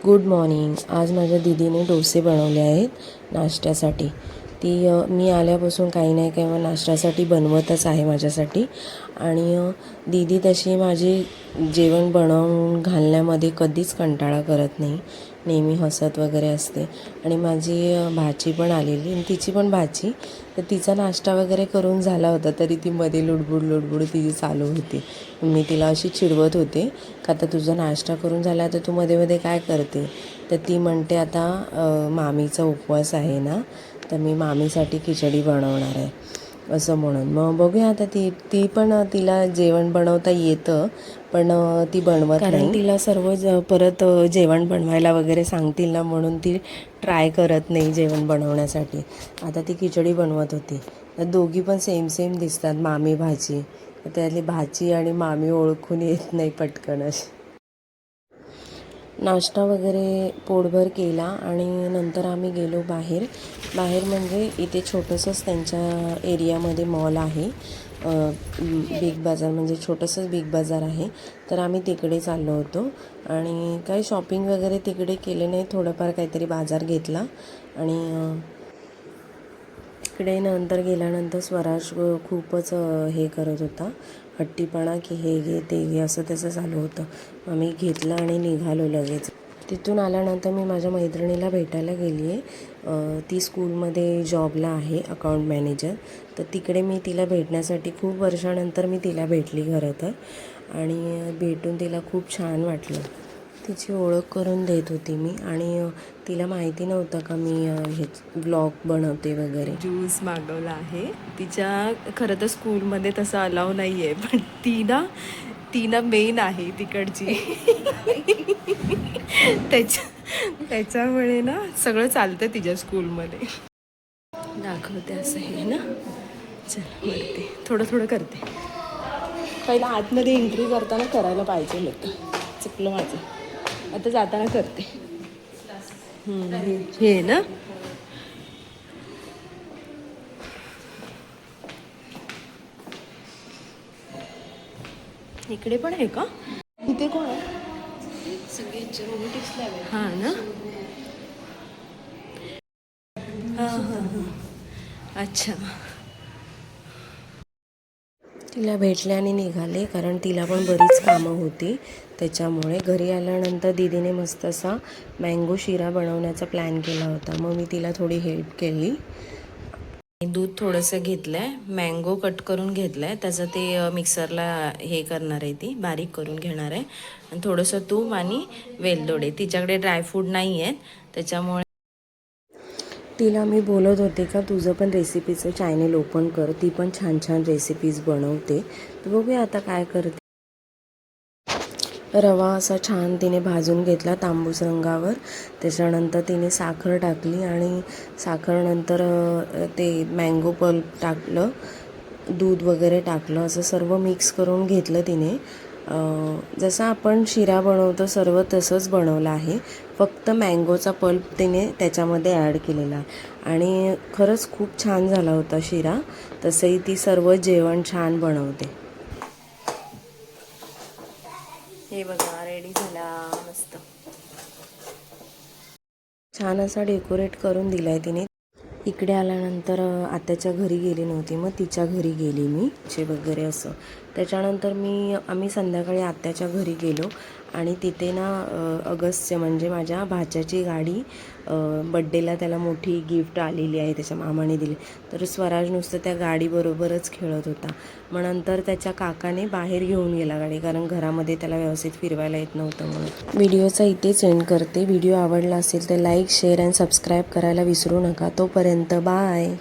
Good morning. आज माझ्या दीदीने डोसे बनवले आहेत नाश्त्यासाठी. ती मी आल्यापासून काही नाही काही नाश्त्यासाठी बनवतच आहे माझ्यासाठी. आणि दीदी तशी माझी जेवण बनवून घालण्यामध्ये कधीच कंटाळा करत नाही, नेहमी हसत वगैरे असते. आणि माझी भाची पण आलेली आणि तिची पण भाची, तर तिचा नाश्ता वगैरे करून झाला होता तरी ती मध्ये लुडबुड तिची चालू होती. मी तिला अशी चिडवत होते का आता तुझा नाश्ता करून झाला तर तू मध्ये मध्ये काय करते. तर ती म्हणते आता मामीचा उपवास आहे ना, तर मी मामीसाठी खिचडी बनवणार आहे असं म्हणून. मग बघूया आता ती पण तिला जेवण बनवता येतं पण ती बनवत नाही, कारण तिला सर्व परत जेवण बनवायला वगैरे सांगतील ना, म्हणून ती ट्राय करत नाही जेवण बनवण्यासाठी. आता ती खिचडी बनवत होती. तर दोघी पण सेम दिसतात, मामी भाची. त्यातली भाची आणि मामी ओळखून येत नाही पटकन अशी. नाश्ता वगैरे पोटभर केला आणि नंतर आम्ही गेलो बाहेर म्हणजे इथे छोटंसंच त्यांच्या एरियामध्ये मॉल आहे, बिग बाजार म्हणजे छोटंसंच बिग बाजार आहे. तर आम्ही तिकडे चाललो होतो आणि काही शॉपिंग वगैरे तिकडे केले नाही, थोडंफार काहीतरी बाजार घेतला. आणि तिकडे नंतर गेल्यानंतर स्वराज खूपच हे करत होता, हट्टीपणा की हे घे ते घे असं त्याचं चालू होतं. आम्ही घेतलं आणि निघालो लगेच. तिथून आल्यानंतर मी माझ्या मैत्रिणीला भेटायला गेली आहे. ती स्कूलमध्ये जॉबला आहे, अकाउंट मॅनेजर. तर तिकडे मी तिला भेटण्यासाठी खूप वर्षानंतर मी तिला भेटली खरं तर. आणि भेटून तिला खूप छान वाटलं. तिची ओळख करून देत होती मी. आणि तिला माहिती नव्हतं का मी हे ब्लॉग बनवते वगैरे. ज्यूस मागवला आहे. तिच्या खरं तर स्कूलमध्ये तसं अलाव नाही आहे, पण ती ना मेन आहे तिकडची. त्याच्यामुळे ना सगळं चालतं तिच्या स्कूलमध्ये. दाखवते असं हे ना. चल करते, थोडं करते. पहिला आतमध्ये एंट्री करताना करायला पाहिजे होतं, चुकलं माझं. आता जाताना करते. हे ना इकडे पण आहे का? इथे कोण आहे? हां ना. हां. अच्छा. तिला भेटले आणि निघाले, कारण तिला पण बरीच कामं होती. त्याच्यामुळे घरी आल्यानंतर दीदीने मस्त असा मँगो शिरा बनवण्याचा प्लॅन केला होता. मग मी तिला थोडी हेल्प केली. दूध थोडंसं घेतलं आहे, मँगो कट करून घेतलं आहे, त्याचं ते मिक्सरला हे करणार आहे, ती बारीक करून घेणार आहे. आणि थोडंसं तूप आणि वेलदोडे. तिच्याकडे ड्रायफ्रूट नाही आहेत त्याच्यामुळे तिला मी बोलत होते का तुझं पण रेसिपीचं चॅनल ओपन कर, ती पण छान रेसिपीज बनवते. तर बघूया आता काय करते. रवा असा छान तिने भाजून घेतला तांबूस रंगावर. त्याच्यानंतर तिने साखर टाकली आणि साखरनंतर ते मँगो पल्प टाकलं, दूध वगैरे टाकलं, असं सर्व मिक्स करून घेतलं तिने. जसं आपण शिरा बनवतो सर्व तसंच बनवलं आहे, फक्त मँगोचा पल्प तिने त्याच्यामध्ये ॲड केलेला आहे. आणि खरंच खूप छान झाला होता शिरा. तसंही ती सर्व जेवण छान बनवते. हे बघा रेडी झाला मस्त. छान असा डेकोरेट करून दिला आहे तिने. इकडे आल्यानंतर आत्याच्या घरी गेली नव्हती, मग तिच्या घरी गेली मी वगैरे असं. त्याच्यानंतर आम्ही संध्याकाळी आत्याच्या घरी गेलो आणि तिथे ना अगस्त्य म्हणजे माझ्या भाच्याची गाडी, बड्डेला त्याला मोठी गिफ्ट आलेली आहे, त्याच्या मामाने दिली. तर स्वराज नुसतं त्या गाडीबरोबरच खेळत होता. मग नंतर त्याच्या काकाने बाहेर घेऊन गेला गाडी, कारण घरामध्ये त्याला व्यवस्थित फिरवायला येत नव्हतं म्हणून. व्हिडिओचा इथेच एंड करते. व्हिडिओ आवडला असेल तर लाईक, शेअर आणि सबस्क्राईब करायला विसरू नका. तोपर्यंत बाय.